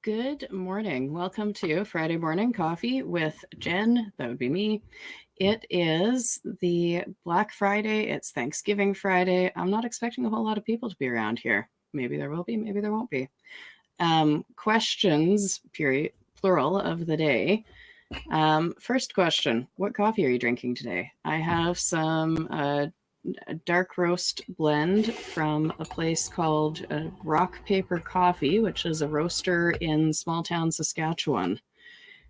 Good morning. Welcome to Friday Morning Coffee with Jen. That would be me. It is the Black Friday. It's Thanksgiving Friday. I'm not expecting a whole lot of people to be around here. Maybe there will be, maybe there won't be. Questions, period, plural of the day. First question, what coffee are you drinking today? I have some a dark roast blend from a place called Rock Paper Coffee, which is a roaster in small town Saskatchewan.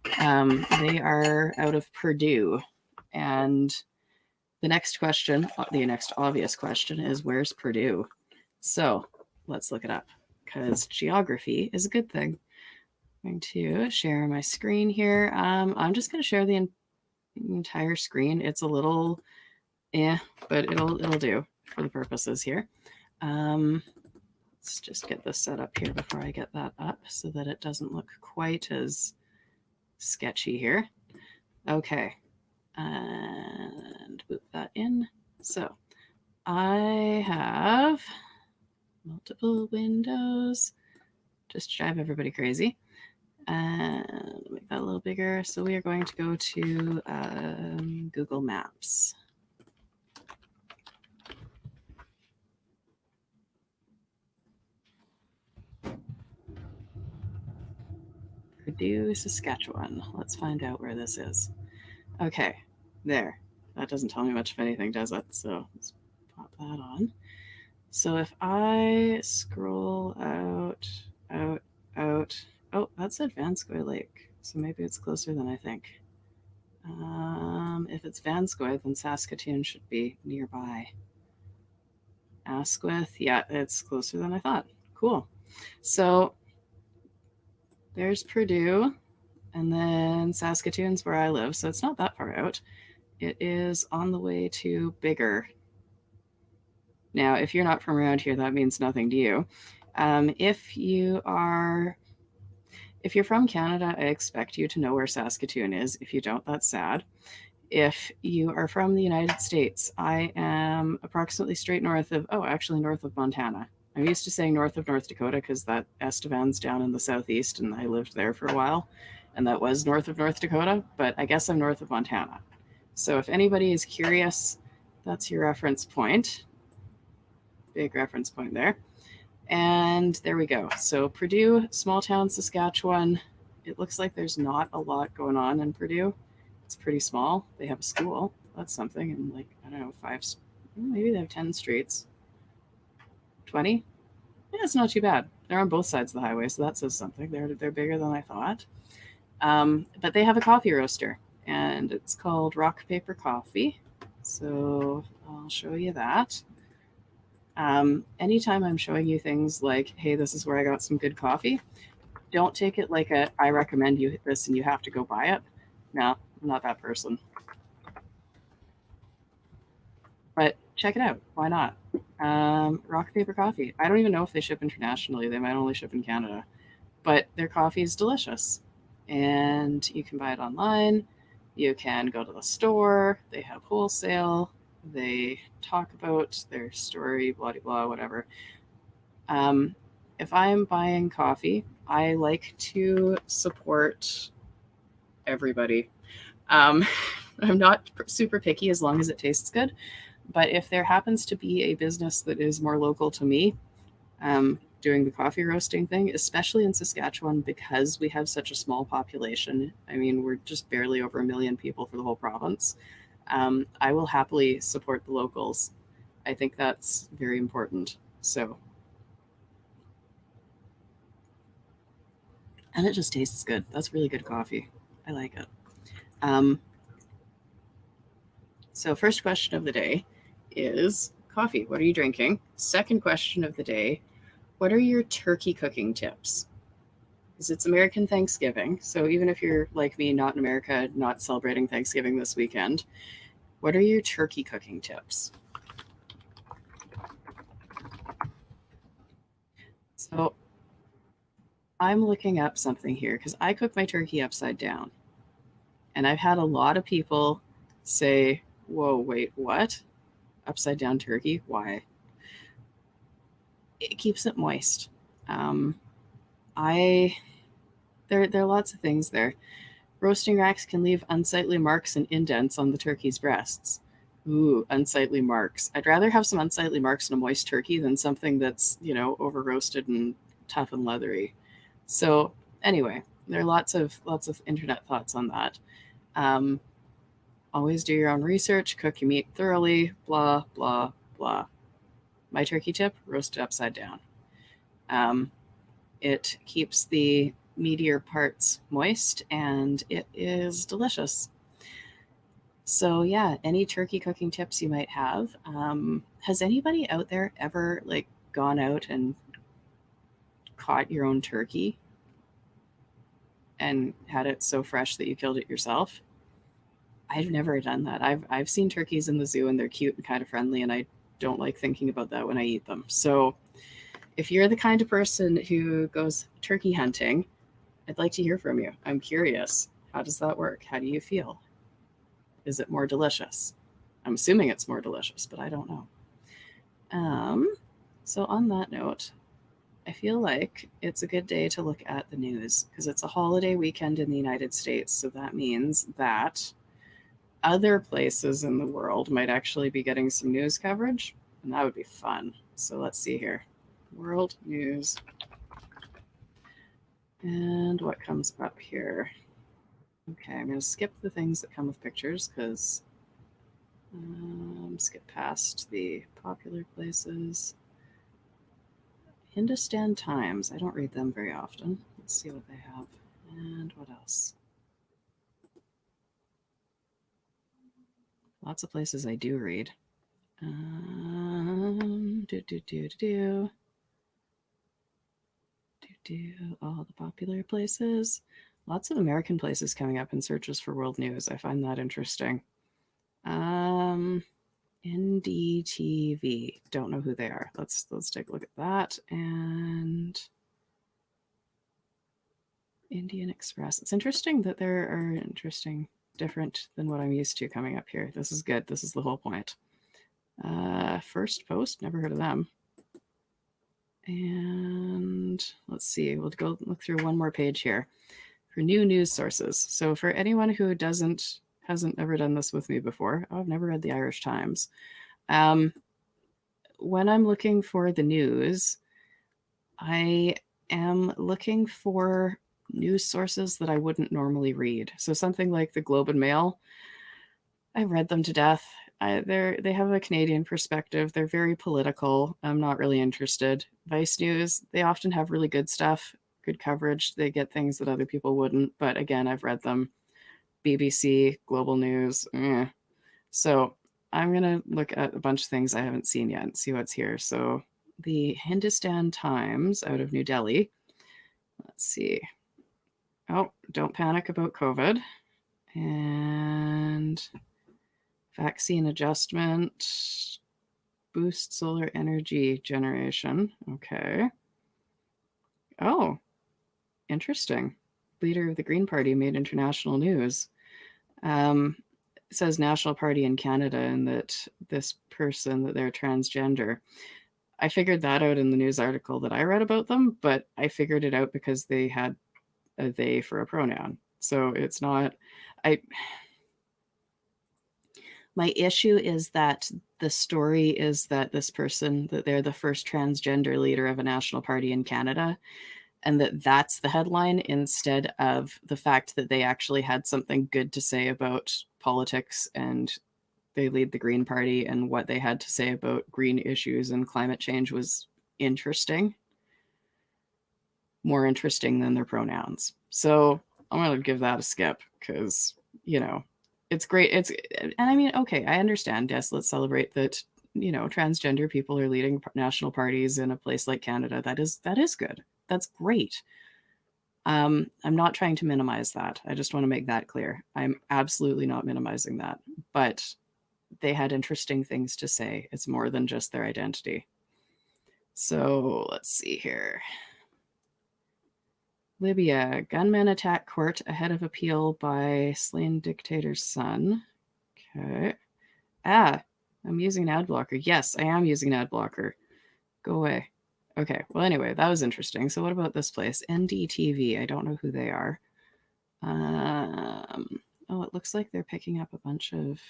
They are out of Purdue. And the next question, the next obvious question is where's Purdue? So let's look it up because geography is a good thing. I'm going to share my screen here. I'm just going to share the entire screen. It's a little but it'll do for the purposes here. Let's just get this set up here before I get that up so that it doesn't look quite as sketchy here. Okay, and boot that in. So I have multiple windows, just drive everybody crazy. And make that a little bigger. So we are going to go to Google Maps. Purdue, Saskatchewan. Let's find out where this is. Okay, there. That doesn't tell me much of anything, does it? So let's pop that on. So if I scroll out, oh, that said Vanscoy Lake. So maybe it's closer than I think. If it's Vanscoy, then Saskatoon should be nearby. Asquith, yeah, it's closer than I thought. Cool. So there's Purdue, and then Saskatoon's where I live, so it's not that far out. It is on the way to Bigger. Now, if you're not from around here, that means nothing to you. If you're from Canada, I expect you to know where Saskatoon is. If you don't, that's sad. If you are from the United States, I am approximately straight north of Montana. I'm used to saying north of North Dakota because that Estevan's down in the southeast and I lived there for a while. And that was north of North Dakota, but I guess I'm north of Montana. So if anybody is curious, that's your reference point. Big reference point there. And there we go. So Purdue, small town Saskatchewan. It looks like there's not a lot going on in Purdue. It's pretty small. They have a school. That's something. And like, I don't know, maybe they have 10 streets. 20? Yeah, it's not too bad. They're on both sides of the highway, so that says something. They're bigger than I thought. But they have a coffee roaster, and it's called Rock Paper Coffee. So I'll show you that. Anytime I'm showing you things like, hey, this is where I got some good coffee, don't take it like I recommend you this and you have to go buy it. No, I'm not that person. But check it out. Why not? Rock Paper Coffee. I don't even know if they ship internationally. They might only ship in Canada. But their coffee is delicious. And you can buy it online. You can go to the store. They have wholesale. They talk about their story, blah, blah, blah, whatever. If I'm buying coffee, I like to support everybody. Um, I'm not super picky as long as it tastes good. But if there happens to be a business that is more local to me, doing the coffee roasting thing, especially in Saskatchewan, because we have such a small population. I mean, we're just barely over 1 million people for the whole province. I will happily support the locals. I think that's very important. So, and it just tastes good. That's really good coffee. I like it. Um, so, first question of the day is coffee. What are you drinking? Second question of the day, what are your turkey cooking tips? Because it's American Thanksgiving. So even if you're like me, not in America, not celebrating Thanksgiving this weekend, what are your turkey cooking tips? So I'm looking up something here because I cook my turkey upside down. And I've had a lot of people say, whoa, wait, what? Upside down turkey? Why? It keeps it moist. I There are lots of things there. Roasting racks can leave unsightly marks and indents on the turkey's breasts. Ooh, unsightly marks. I'd rather have some unsightly marks in a moist turkey than something that's, over roasted and tough and leathery. So anyway, there are lots of internet thoughts on that. Um, Always do your own research, cook your meat thoroughly, blah, blah, blah. My turkey tip, roast it upside down. Um, it keeps the meatier parts moist and it is delicious. So yeah, any turkey cooking tips you might have. Has anybody out there ever like gone out and caught your own turkey and had it so fresh that you killed it yourself? I've never done that. I've seen turkeys in the zoo and they're cute and kind of friendly, and I don't like thinking about that when I eat them. So if you're the kind of person who goes turkey hunting, I'd like to hear from you. I'm curious. How does that work? How do you feel? Is it more delicious? I'm assuming it's more delicious, but I don't know. Um, so on that note, I feel like it's a good day to look at the news because it's a holiday weekend in the United States. So that means that other places in the world might actually be getting some news coverage, and that would be fun. So let's see here. World news. And what comes up here? Okay, I'm going to skip the things that come with pictures because skip past the popular places. Hindustan Times. I don't read them very often. Let's see what they have. And what else? Lots of places I do read. All the popular places. Lots of American places coming up in searches for world news. I find that interesting. NDTV. Don't know who they are. Let's take a look at that. And Indian Express. It's interesting that there are different than what I'm used to coming up here. This is good. This is the whole point. First Post. Never heard of them. And let's see. We'll go look through one more page here for new news sources. So for anyone who hasn't ever done this with me before, I've never read the Irish Times. When I'm looking for the news, I am looking for news sources that I wouldn't normally read. So something like the Globe and Mail, I read them to death. They have a Canadian perspective. They're very political. I'm not really interested. Vice News, they often have really good stuff, good coverage. They get things that other people wouldn't. But again, I've read them. BBC, Global News. So I'm going to look at a bunch of things I haven't seen yet and see what's here. So the Hindustan Times out of New Delhi. Let's see. Oh, don't panic about COVID. And vaccine adjustment, boost solar energy generation. Okay. Oh, interesting. Leader of the Green Party made international news. It says National Party in Canada and that this person, that they're transgender. I figured that out in the news article that I read about them, but I figured it out because they had a they for a pronoun. So it's not, my issue is that the story is that this person, that they're the first transgender leader of a national party in Canada, and that's the headline instead of the fact that they actually had something good to say about politics and they lead the Green Party, and what they had to say about green issues and climate change was interesting, more interesting than their pronouns. So I'm going to give that a skip because, it's great. And I mean, okay, I understand. Yes, let's celebrate that, transgender people are leading national parties in a place like Canada. That is good. That's great. I'm not trying to minimize that. I just want to make that clear. I'm absolutely not minimizing that. But they had interesting things to say. It's more than just their identity. So let's see here. Libya, gunmen attack court ahead of appeal by slain dictator's son. Okay. I'm using an ad blocker. Yes, I am using an ad blocker. Go away. Okay. Well, anyway, that was interesting. So what about this place? NDTV. I don't know who they are. Oh, it looks like they're picking up a bunch of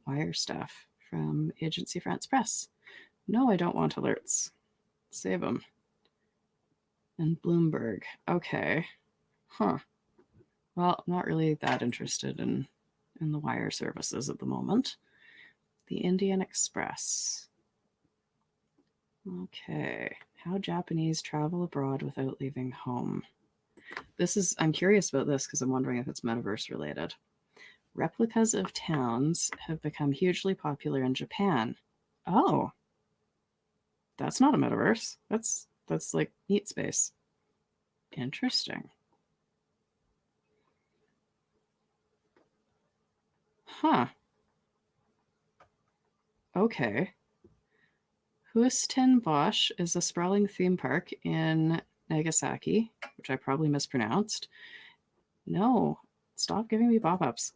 wire stuff from Agency France Presse. No, I don't want alerts. Save them. And Bloomberg. Okay. Huh. Well, I'm not really that interested in the wire services at the moment. The Indian Express. Okay. How Japanese travel abroad without leaving home. I'm curious about this because I'm wondering if it's metaverse related. Replicas of towns have become hugely popular in Japan. Oh, that's not a metaverse. That's like Meat Space. Interesting. Huh. Okay. Huiston Bosch is a sprawling theme park in Nagasaki, which I probably mispronounced. No, stop giving me pop-ups.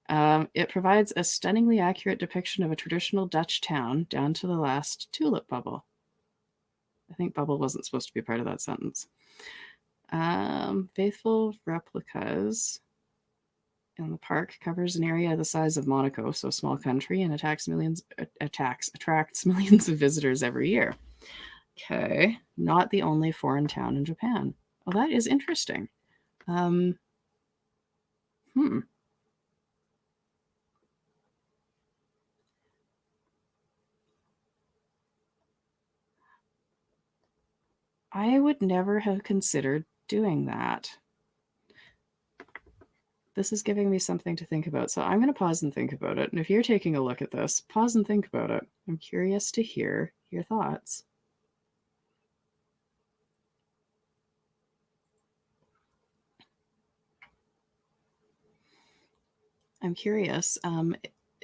It provides a stunningly accurate depiction of a traditional Dutch town down to the last tulip bubble. I think bubble wasn't supposed to be part of that sentence. Faithful replicas in the park covers an area the size of Monaco, so a small country, and attracts millions of visitors every year. Okay, not the only foreign town in Japan. Well, that is interesting. Um, hmm. I would never have considered doing that. This is giving me something to think about. So I'm going to pause and think about it. And if you're taking a look at this, pause and think about it. I'm curious to hear your thoughts. I'm curious,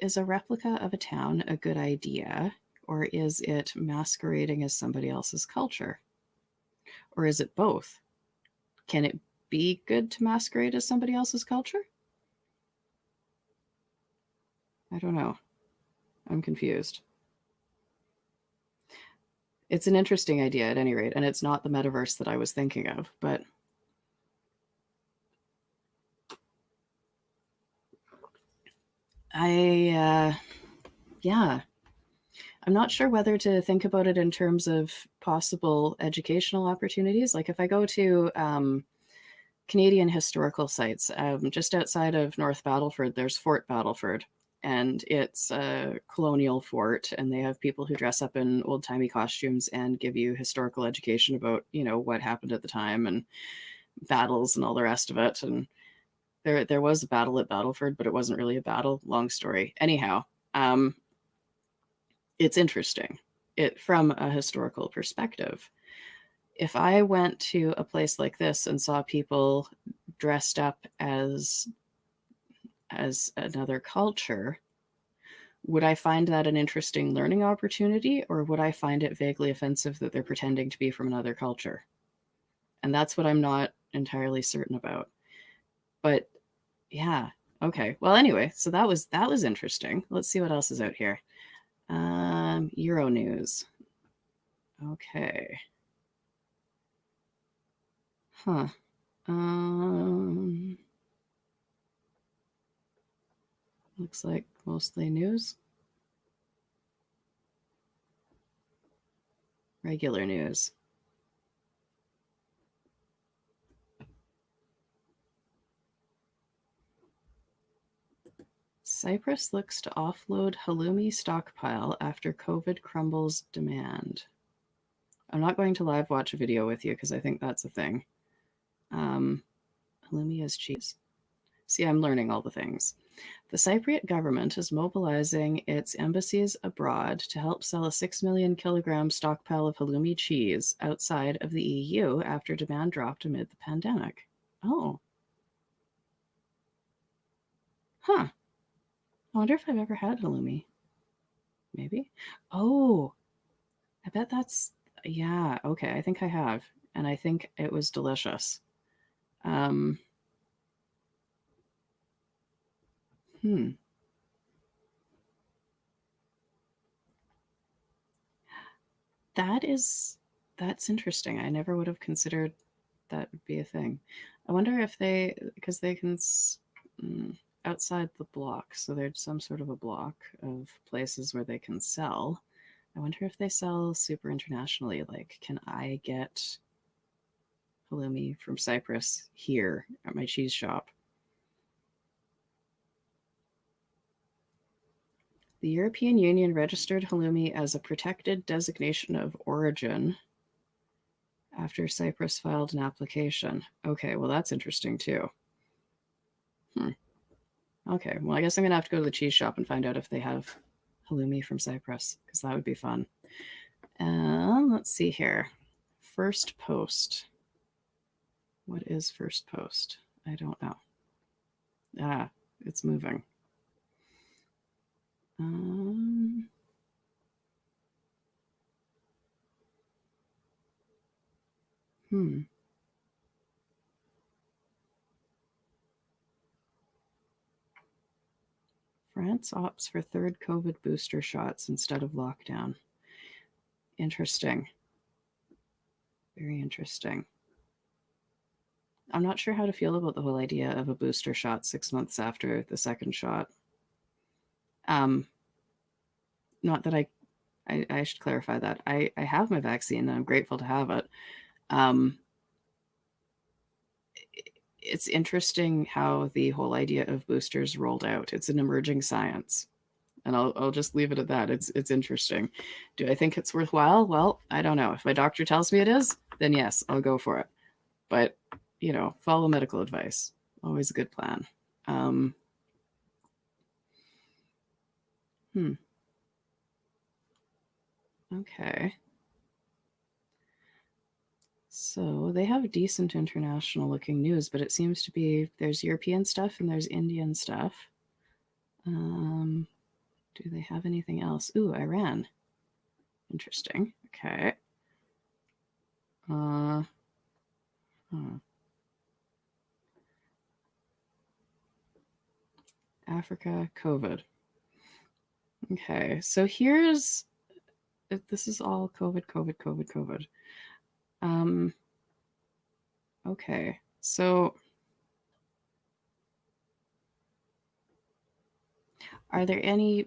is a replica of a town a good idea, or is it masquerading as somebody else's culture? Or is it both? Can it be good to masquerade as somebody else's culture? I don't know. I'm confused. It's an interesting idea at any rate, and it's not the metaverse that I was thinking of, but yeah, I'm not sure whether to think about it in terms of possible educational opportunities. Like if I go to Canadian historical sites, just outside of North Battleford, there's Fort Battleford, and it's a colonial fort, and they have people who dress up in old timey costumes and give you historical education about, what happened at the time and battles and all the rest of it. And there was a battle at Battleford, but it wasn't really a battle. Long story. Anyhow, um, it's interesting from a historical perspective. If I went to a place like this and saw people dressed up as another culture, would I find that an interesting learning opportunity, or would I find it vaguely offensive that they're pretending to be from another culture? And that's what I'm not entirely certain about. But yeah, okay. Well, anyway, so that was interesting. Let's see what else is out here. Euro news. Okay. Huh. Um, Looks like mostly news. Regular news. Cyprus looks to offload halloumi stockpile after COVID crumbles demand. I'm not going to live watch a video with you because I think that's a thing. Halloumi as cheese. See, I'm learning all the things. The Cypriot government is mobilizing its embassies abroad to help sell a 6 million kilogram stockpile of halloumi cheese outside of the EU after demand dropped amid the pandemic. Oh, huh. I wonder if I've ever had halloumi. Maybe. Oh, I bet yeah, okay. I think I have. And I think it was delicious. Um, hmm. That is That's interesting. I never would have considered that would be a thing. I wonder if they, because they can outside the block, so there's some sort of a block of places where they can sell. I wonder if they sell super internationally. Like, can I get halloumi from Cyprus here at my cheese shop? The European Union registered halloumi as a protected designation of origin after Cyprus filed an application. Okay, well, that's interesting too. Okay, well, I guess I'm going to have to go to the cheese shop and find out if they have halloumi from Cyprus, because that would be fun. Let's see here. First post. What is first post? I don't know. Ah, it's moving. France opts for third COVID booster shots instead of lockdown. Interesting. Very interesting. I'm not sure how to feel about the whole idea of a booster shot 6 months after the second shot. Not that I should clarify that. I have my vaccine and I'm grateful to have it. It's interesting how the whole idea of boosters rolled out. It's an emerging science. And I'll just leave it at that. It's interesting. Do I think it's worthwhile? Well, I don't know. If my doctor tells me it is, then yes, I'll go for it. But, follow medical advice. Always a good plan. Okay. So they have decent international looking news, but it seems to be there's European stuff and there's Indian stuff. Do they have anything else? Ooh, Iran. Interesting. Okay. Africa, COVID. Okay, so this is all COVID. Okay, so are there any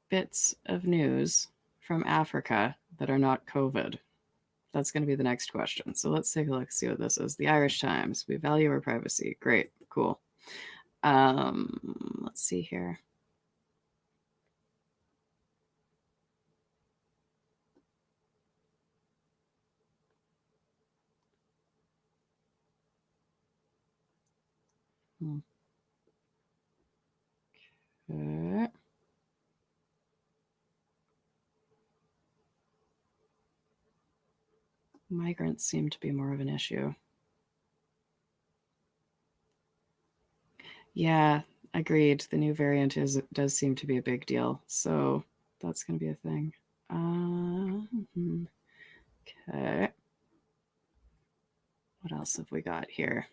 bits of news from Africa that are not COVID? That's going to be the next question. So let's take a look, see what this is. The Irish Times. We value our privacy. Great, cool. Let's see here. Okay. Migrants seem to be more of an issue. Yeah, agreed. The new variant does seem to be a big deal. So that's going to be a thing. Okay. What else have we got here?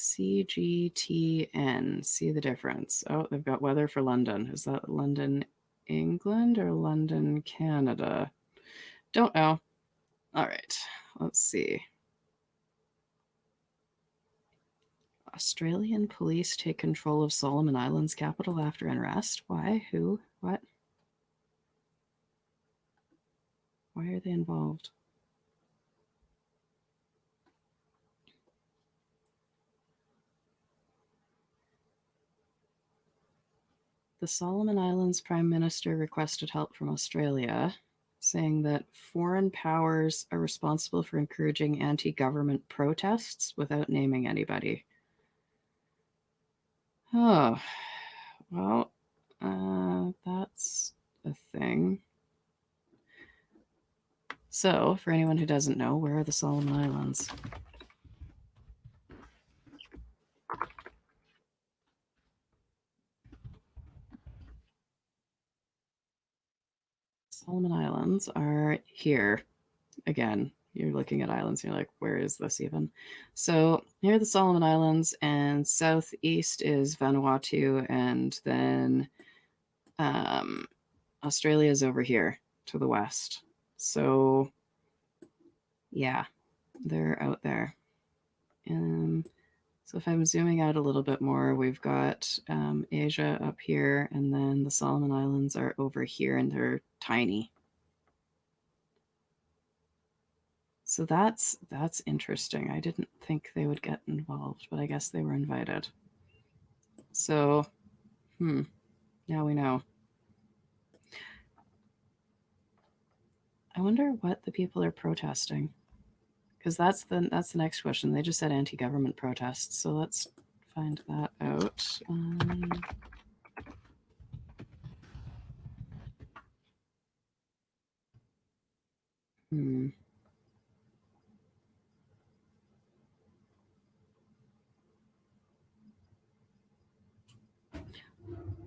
CGTN. See the difference. Oh, they've got weather for London. Is that London, England or London, Canada? Don't know. All right. Let's see. Australian police take control of Solomon Islands capital after unrest. Why? Who? What? Why are they involved? The Solomon Islands Prime Minister requested help from Australia, saying that foreign powers are responsible for encouraging anti-government protests without naming anybody. Oh, well, that's a thing. So, for anyone who doesn't know, where are the Solomon Islands? Solomon Islands are here. Again, you're looking at islands, and you're like, where is this even? So here are the Solomon Islands, and southeast is Vanuatu, and then Australia is over here to the west. So Yeah, they're out there. So if I'm zooming out a little bit more, we've got Asia up here, and then the Solomon Islands are over here, and they're tiny. So that's interesting. I didn't think they would get involved, but I guess they were invited. So, now we know. I wonder what the people are protesting, because that's the next question. They just said anti-government protests, so let's find that out.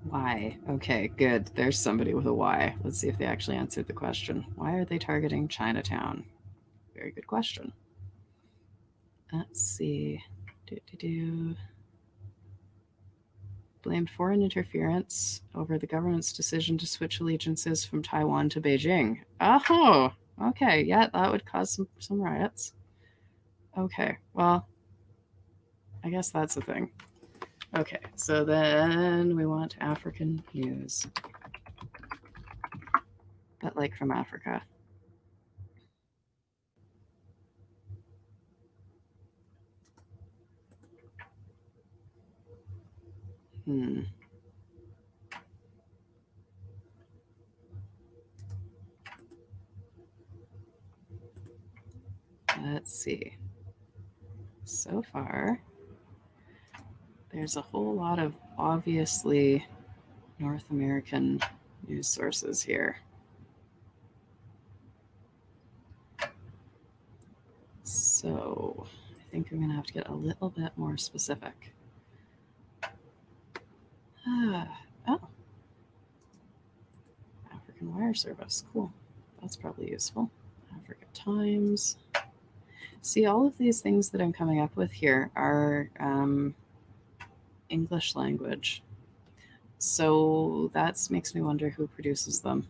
Why? Okay, good. There's somebody with a why. Let's see if they actually answered the question. Why are they targeting Chinatown? Very good question. Let's see. Blamed foreign interference over the government's decision to switch allegiances from Taiwan to Beijing. Oh, okay. Yeah, that would cause some riots. Okay, well, I guess that's a thing. Okay, so then we want African news, but like from Africa. Let's see. So far, there's a whole lot of obviously North American news sources here. So I think I'm going to have to get a little bit more specific. Oh, African Wire Service. Cool. That's probably useful. Africa Times. See, all of these things that I'm coming up with here are English language. So that makes me wonder who produces them.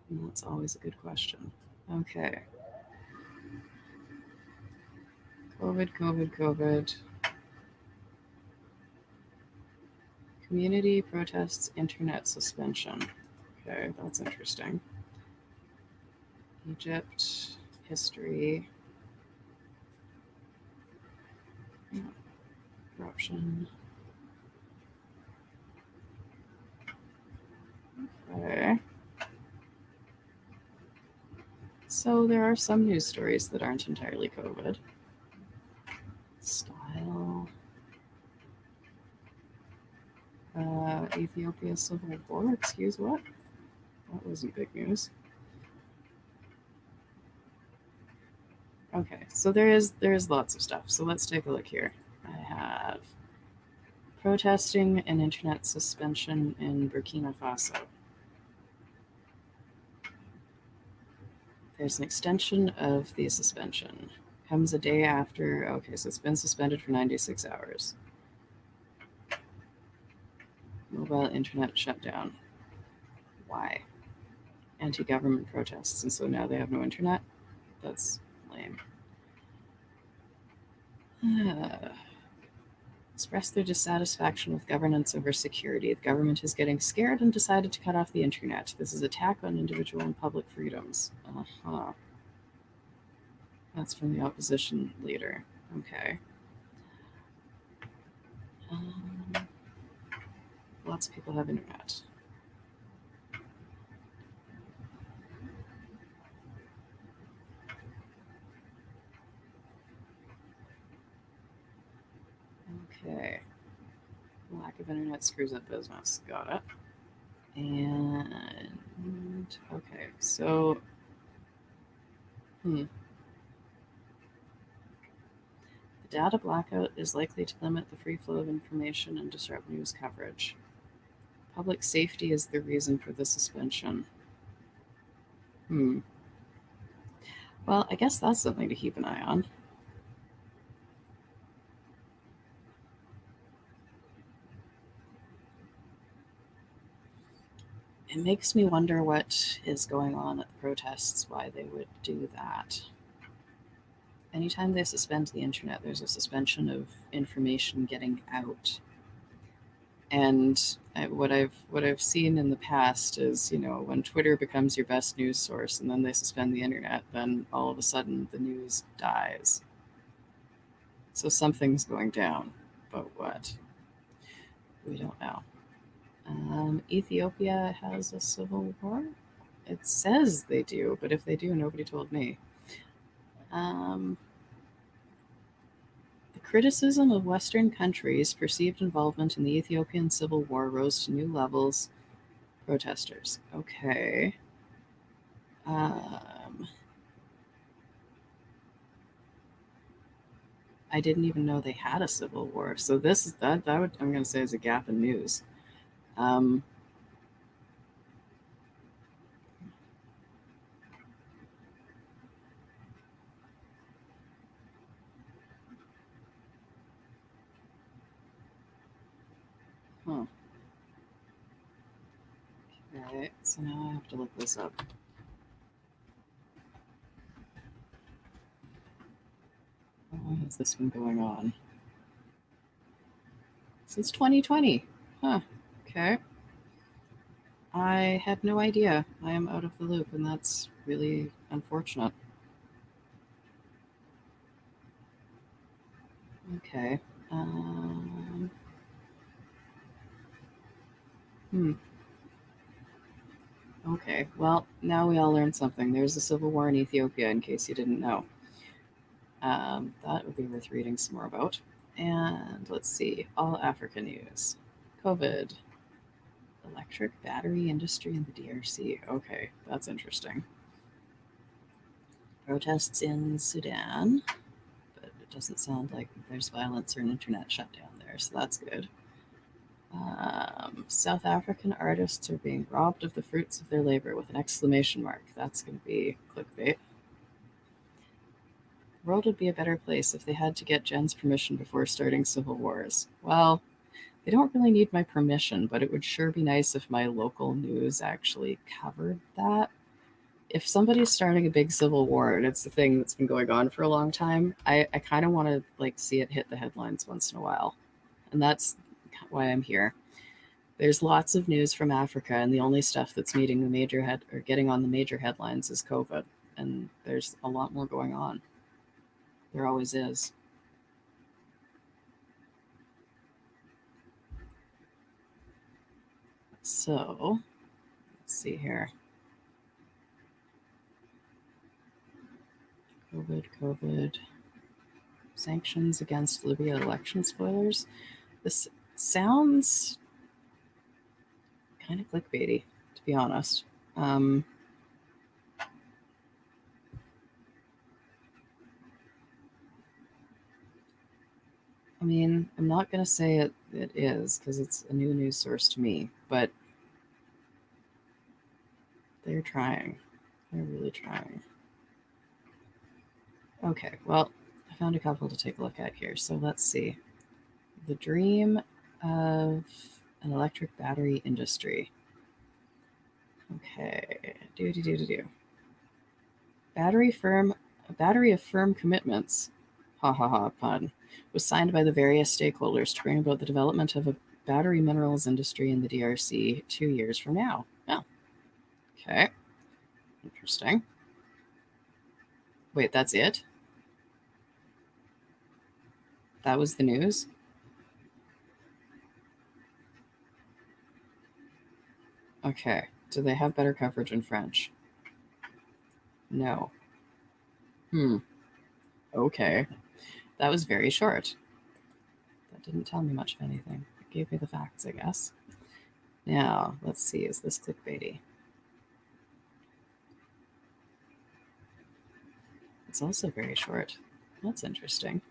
And that's always a good question. Okay. COVID. Community protests, internet suspension. Okay, that's interesting. Egypt, history, corruption. Okay. So there are some news stories that aren't entirely COVID. Style. Ethiopia civil war. Excuse what? That wasn't big news. Okay, so there is lots of stuff. So let's take a look here. I have protesting and internet suspension in Burkina Faso. There's an extension of the suspension. Comes a day after. Okay, so it's been suspended for 96 hours. Mobile internet shutdown. Why? Anti-government protests, and so now they have no internet? That's lame. Express their dissatisfaction with governance over security. The government is getting scared and decided to cut off the internet. This is attack on individual and public freedoms. That's from the opposition leader. Okay. Lots of people have internet. Okay. Lack of internet screws up business. Got it. And okay, so the data blackout is likely to limit the free flow of information and disrupt news coverage. Public safety is the reason for the suspension. Well, I guess that's something to keep an eye on. it makes me wonder what is going on at the protests, why they would do that. Anytime they suspend the internet, there's a suspension of information getting out. And what I've seen in the past is, when Twitter becomes your best news source and then they suspend the internet, then all of a sudden the news dies. So something's going down, but what? We don't know. Ethiopia has a civil war? It says they do, but if they do, nobody told me. The criticism of Western countries' perceived involvement in the Ethiopian civil war rose to new levels. Protesters. Okay. I didn't even know they had a civil war. So this is that would I'm going to say is a gap in news. Um, huh. Okay, so now I have to look this up. How long has this been going on? Since 2020. Huh. Okay. I had no idea. I am out of the loop, and that's really unfortunate. Okay. Hmm. Okay. Well, now we all learned something. There's a civil war in Ethiopia, in case you didn't know. That would be worth reading some more about. And let's see. All Africa news. COVID. Electric battery industry in the DRC. Okay, that's interesting. Protests in Sudan, but it doesn't sound like there's violence or an internet shutdown there, so that's good. South African artists are being robbed of the fruits of their labor with an exclamation mark. That's going to be clickbait. The world would be a better place if they had to get Jen's permission before starting civil wars. Well, they don't really need my permission, but it would sure be nice if my local news actually covered that. If somebody's starting a big civil war and it's a thing that's been going on for a long time, I kind of want to see it hit the headlines once in a while. And that's why I'm here. There's lots of news from Africa, and the only stuff that's meeting the major head or getting on the major headlines is COVID. And there's a lot more going on. There always is. So, let's see here. COVID. Sanctions against Libya election spoilers. This sounds kind of clickbaity, to be honest. I mean, I'm not going to say it is because it's a new news source to me, but they're trying. They're really trying. Okay, well, I found a couple to take a look at here. So let's see. The dream of an electric battery industry. Okay, do. A battery of firm commitments, ha ha ha pun, was signed by the various stakeholders to bring about the development of a battery minerals industry in the DRC 2 years from now. Oh, okay. Interesting. Wait, that's it? That was the news? Okay. Do they have better coverage in French? No. Okay. That was very short. That didn't tell me much of anything. It gave me the facts, I guess. Now, let's see. Is this clickbaity? It's also very short. That's interesting.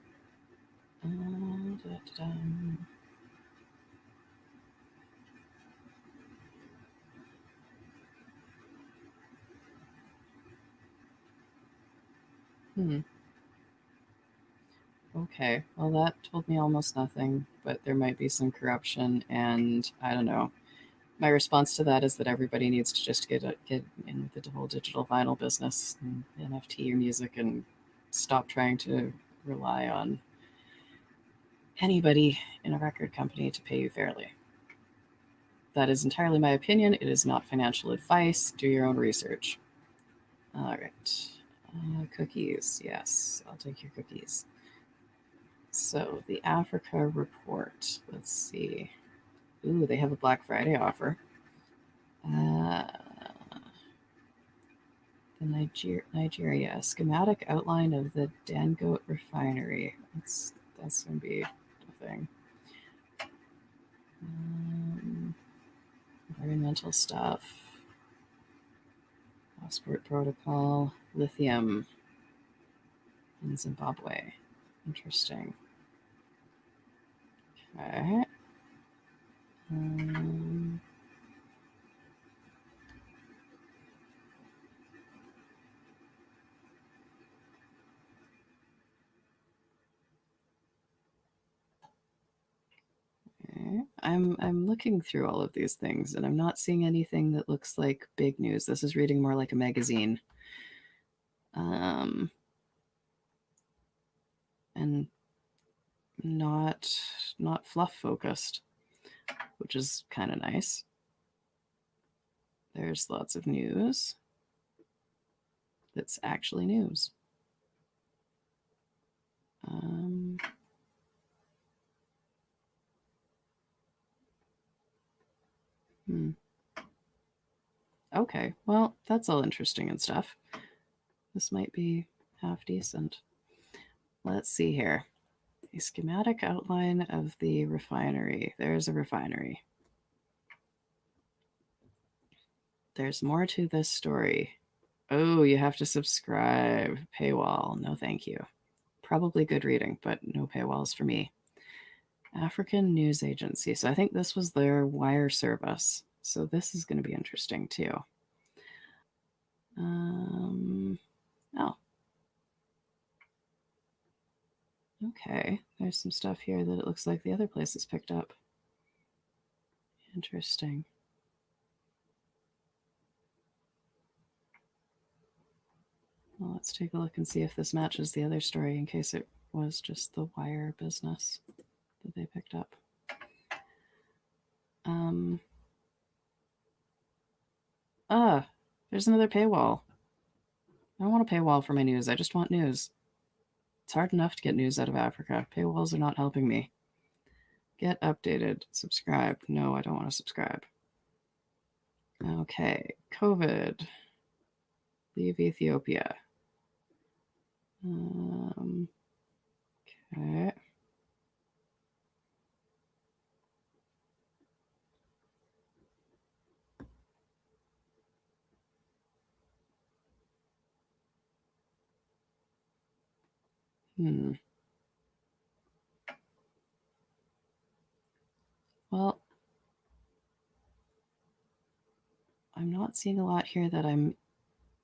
Okay. Well, that told me almost nothing, but there might be some corruption, and I don't know. My response to that is that everybody needs to just get in with the whole digital vinyl business and NFT your music and stop trying to rely on anybody in a record company to pay you fairly. That is entirely my opinion. It is not financial advice. Do your own research. All right. Cookies. Yes, I'll take your cookies. So the Africa report. Let's see. Ooh, they have a Black Friday offer. The Nigeria schematic outline of the Dangote refinery. That's gonna be a thing. Environmental stuff. Passport protocol. Lithium in Zimbabwe. Interesting. Okay. I'm looking through all of these things and I'm not seeing anything that looks like big news. This is reading more like a magazine. And not fluff focused, which is kind of nice. There's lots of news that's actually news. Okay, well, that's all interesting and stuff. This might be half decent. Let's see here. A schematic outline of the refinery. There's a refinery. There's more to this story. Oh, you have to subscribe. Paywall. No, thank you. Probably good reading, but no paywalls for me. African News Agency. So I think this was their wire service. So this is going to be interesting too. Oh. Okay. There's some stuff here that it looks like the other place has picked up. Interesting. Well, let's take a look and see if this matches the other story in case it was just the wire business that they picked up. There's another paywall. I don't want a paywall for my news. I just want news. It's hard enough to get news out of Africa. Paywalls are not helping me. Get updated. Subscribe. No, I don't want to subscribe. Okay. COVID. Leave Ethiopia. Okay. Well, I'm not seeing a lot here that I'm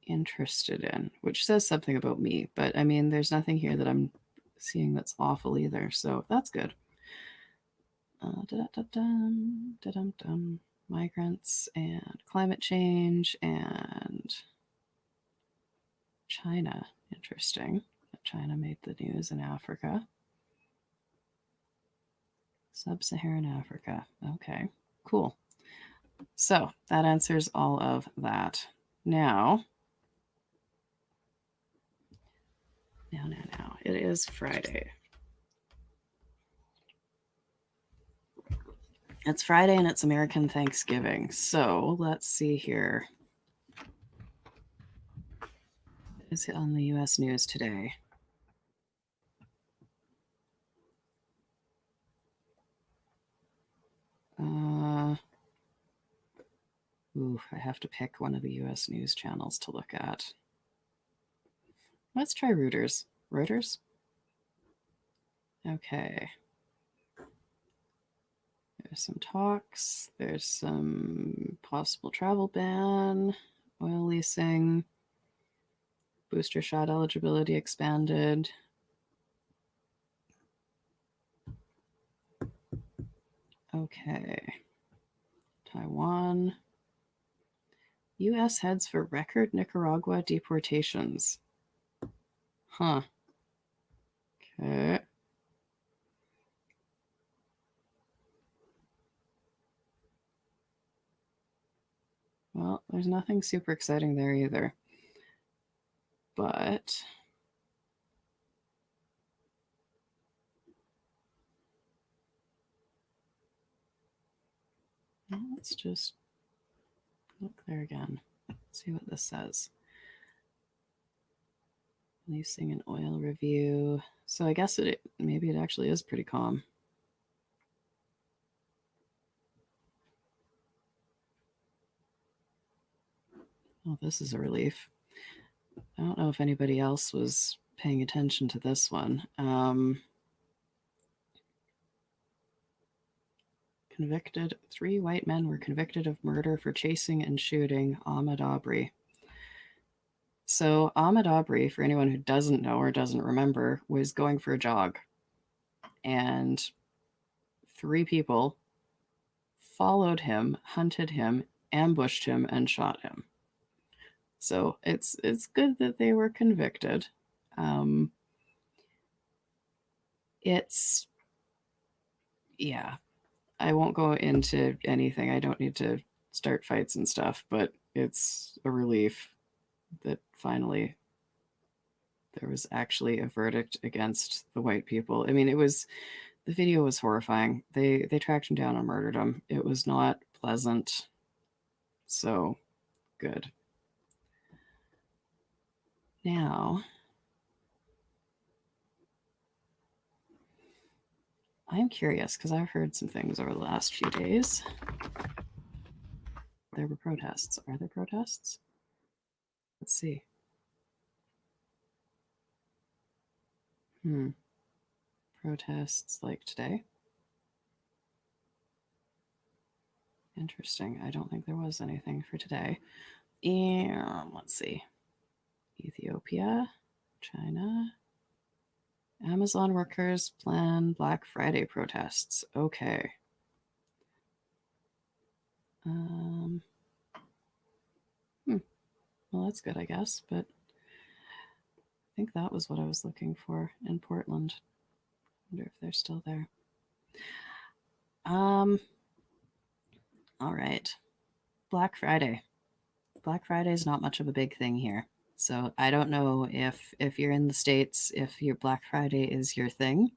interested in, which says something about me. But I mean, there's nothing here that I'm seeing that's awful either. So that's good. Migrants and climate change and China. Interesting that China made the news in Africa. Sub-Saharan Africa. Okay, cool. So that answers all of that. Now, it is Friday. It's Friday and it's American Thanksgiving. So let's see here. Is it on the U.S. news today? I have to pick one of the U.S. news channels to look at. Let's try Reuters. Reuters? Okay. There's some talks. There's some possible travel ban, oil leasing, booster shot eligibility expanded. Okay. Taiwan. U.S. heads for record Nicaragua deportations. Huh. Okay. Well, there's nothing super exciting there either. But let's just look there again. See what this says. Releasing an oil review. So I guess maybe it actually is pretty calm. Oh, this is a relief. I don't know if anybody else was paying attention to this one. Convicted. 3 white men were convicted of murder for chasing and shooting Ahmaud Arbery. So Ahmaud Arbery, for anyone who doesn't know or doesn't remember, was going for a jog. And 3 people followed him, hunted him, ambushed him, and shot him. So it's good that they were convicted. It's, yeah, I won't go into anything. I don't need to start fights and stuff, but it's a relief that finally there was actually a verdict against the white people. I mean, the video was horrifying. They tracked him down and murdered him. It was not pleasant. So good. Now, I'm curious because I've heard some things over the last few days. There were protests. Are there protests? Let's see. Protests like today? Interesting. I don't think there was anything for today. And let's see. Ethiopia, China. Amazon workers plan Black Friday protests. Okay. Well, that's good, I guess, but I think that was what I was looking for in Portland. I wonder if they're still there. All right. Black Friday. Black Friday is not much of a big thing here. So I don't know if you're in the States, if your Black Friday is your thing.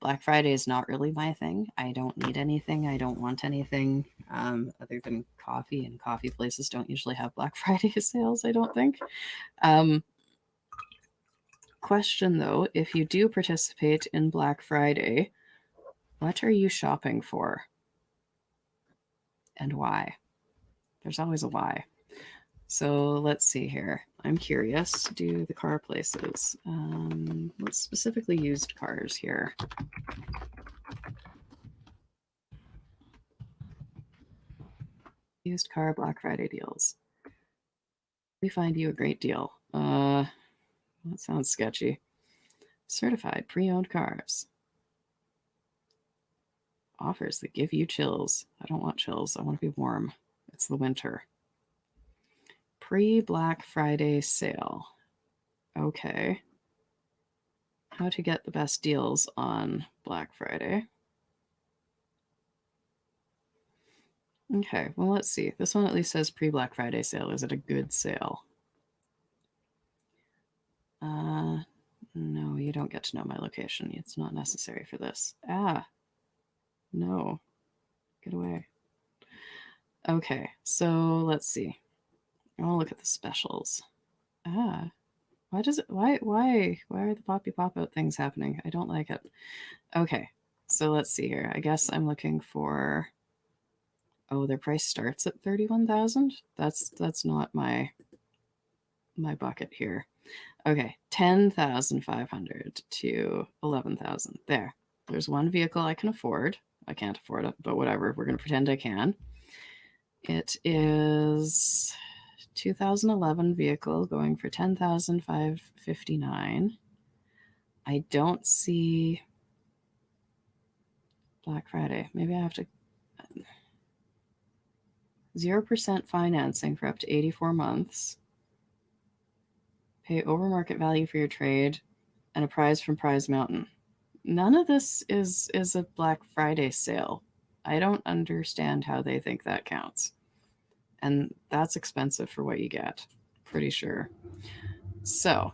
Black Friday is not really my thing. I don't need anything. I don't want anything other than coffee, and coffee places don't usually have Black Friday sales, I don't think. Question though, if you do participate in Black Friday, what are you shopping for? And why? There's always a why. So let's see here. I'm curious. Do the car places? Let's specifically used cars here. Used car Black Friday deals. We find you a great deal. That sounds sketchy. Certified pre-owned cars. Offers that give you chills. I don't want chills. I want to be warm. It's the winter. Pre-Black Friday sale. Okay. How to get the best deals on Black Friday. Okay, well, let's see. This one at least says pre-Black Friday sale. Is it a good sale? No, you don't get to know my location. It's not necessary for this. No. Get away. Okay, so let's see. I'll look at the specials. Why are the poppy pop-out things happening? I don't like it. Okay, so let's see here. I guess I'm looking for, their price starts at 31,000. That's not my bucket here. Okay, 10,500 to 11,000. There's one vehicle I can afford. I can't afford it, but whatever. We're going to pretend I can. It is 2011 vehicle going for 10,559. I don't see Black Friday. Maybe I have to. 0% financing for up to 84 months. Pay over market value for your trade and a prize from Prize Mountain. None of this is a Black Friday sale. I don't understand how they think that counts. And that's expensive for what you get, pretty sure. So,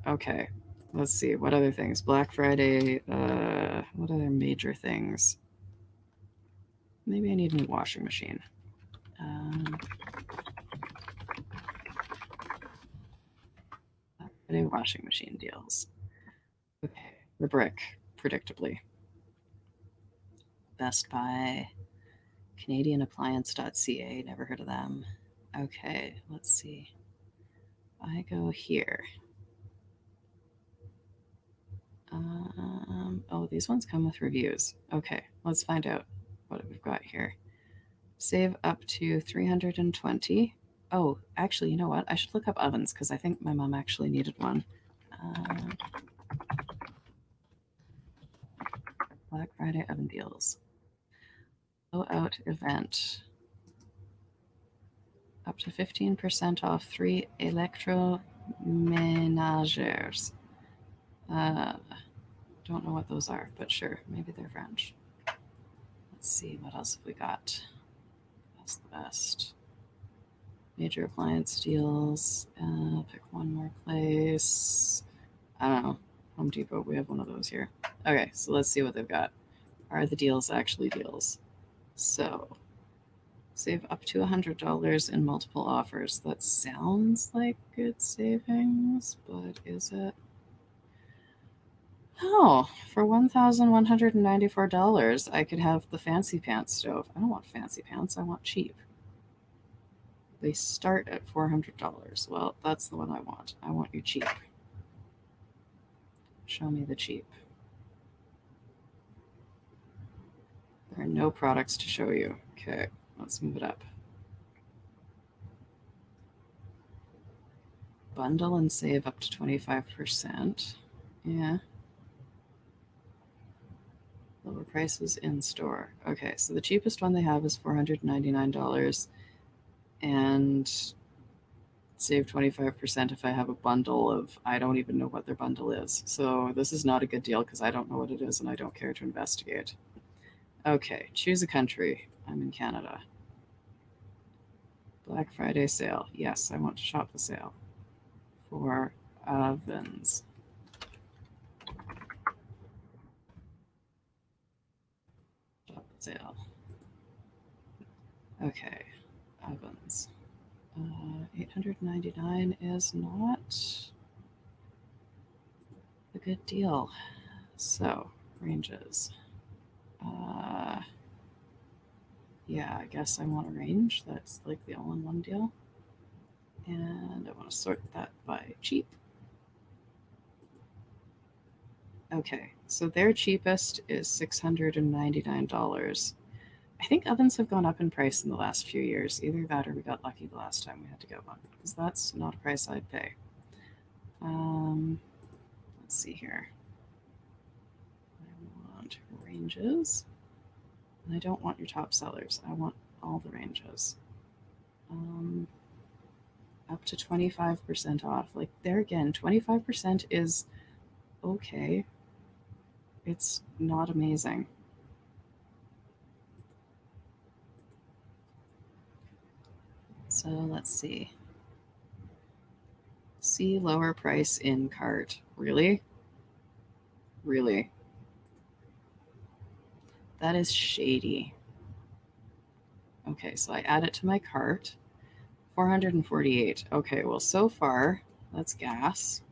okay, let's see. What other things? Black Friday, what other major things? Maybe I need a new washing machine. Friday washing machine deals. Okay, the brick, predictably. Best Buy, CanadianAppliance.ca, never heard of them. Okay, let's see. I go here. Oh, these ones come with reviews. Okay, let's find out what we've got here. Save up to 320. Oh, actually, you know what? I should look up ovens because I think my mom actually needed one. Black Friday oven deals. Blowout event. Up to 15% off 3 electroménagers. Don't know what those are, but sure, maybe they're French. Let's see, what else have we got? That's the best. Major appliance deals. Pick one more place. I don't know. Home Depot, we have one of those here. Okay, so let's see what they've got. Are the deals actually deals? So, save up to $100 in multiple offers. That sounds like good savings, but is it? Oh, for $1,194, I could have the fancy pants stove. I don't want fancy pants, I want cheap. They start at $400. Well, that's the one I want. I want you cheap. Show me the cheap. There are no products to show you. Okay, let's move it up. Bundle and save up to 25%. Yeah. Lower prices in store. Okay, so the cheapest one they have is $499 and save 25% if I have a bundle of, I don't even know what their bundle is. So this is not a good deal because I don't know what it is and I don't care to investigate. Okay, choose a country. I'm in Canada. Black Friday sale. Yes, I want to shop the sale. For ovens. Shop the sale. Okay, ovens. 899 is not a good deal. So, ranges. Yeah, I guess I want a range. That's like the all-in-one deal. And I want to sort that by cheap. Okay, so their cheapest is $699. I think ovens have gone up in price in the last few years. Either that or we got lucky the last time we had to get one, because that's not a price I'd pay. Let's see here. I want ranges. And I don't want your top sellers. I want all the ranges. Up to 25% off. Like there again, 25% is okay. It's not amazing. So let's see. See lower price in cart. Really? Really? That is shady. Okay, so I add it to my cart. 448. Okay, well, so far, that's gas.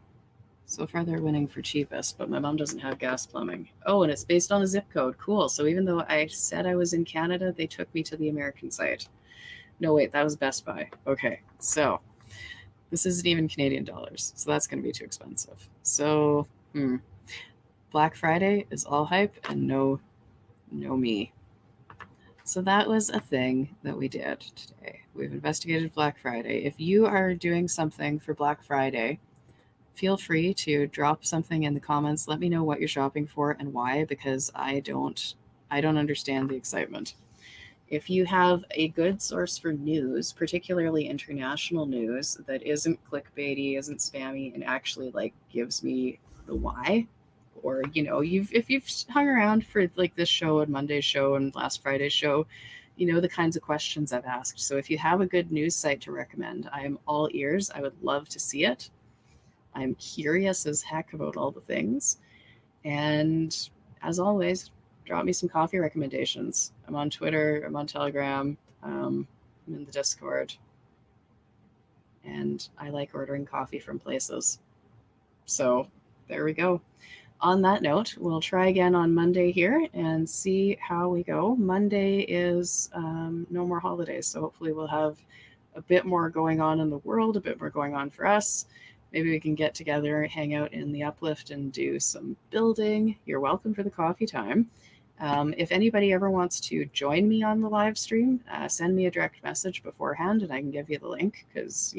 So far, they're winning for cheapest, but my mom doesn't have gas plumbing. Oh, and it's based on a zip code. Cool. So even though I said I was in Canada, they took me to the American site. No, wait, that was Best Buy. Okay, so this isn't even Canadian dollars, so that's going to be too expensive. So, Black Friday is all hype and no me. So that was a thing that we did today. We've investigated Black Friday. If you are doing something for Black Friday, feel free to drop something in the comments. Let me know what you're shopping for and why, because I don't understand the excitement. If you have a good source for news, particularly international news, that isn't clickbaity, isn't spammy, and actually like gives me the why, or if you've hung around for like this show and Monday's show and last Friday's show, you know the kinds of questions I've asked. So if you have a good news site to recommend, I am all ears. I would love to see it. I'm curious as heck about all the things. And as always, drop me some coffee recommendations. I'm on Twitter, I'm on Telegram, I'm in the Discord, and I like ordering coffee from places. So there we go. On that note, we'll try again on Monday here and see how we go. Monday is no more holidays, so hopefully we'll have a bit more going on in the world, a bit more going on for us. Maybe we can get together, hang out in the uplift, and do some building. You're welcome for the coffee time. If anybody ever wants to join me on the live stream, send me a direct message beforehand and I can give you the link because,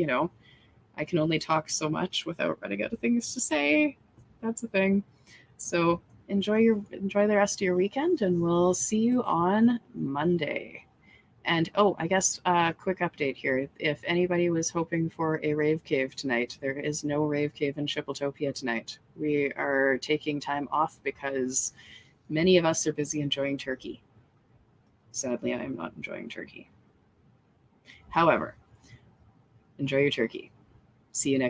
I can only talk so much without running out of things to say. That's a thing. So enjoy the rest of your weekend and we'll see you on Monday. And I guess quick update here. If anybody was hoping for a rave cave tonight, there is no rave cave in Chipletopia tonight. We are taking time off because many of us are busy enjoying turkey. Sadly, I am not enjoying turkey. However, enjoy your turkey. See you next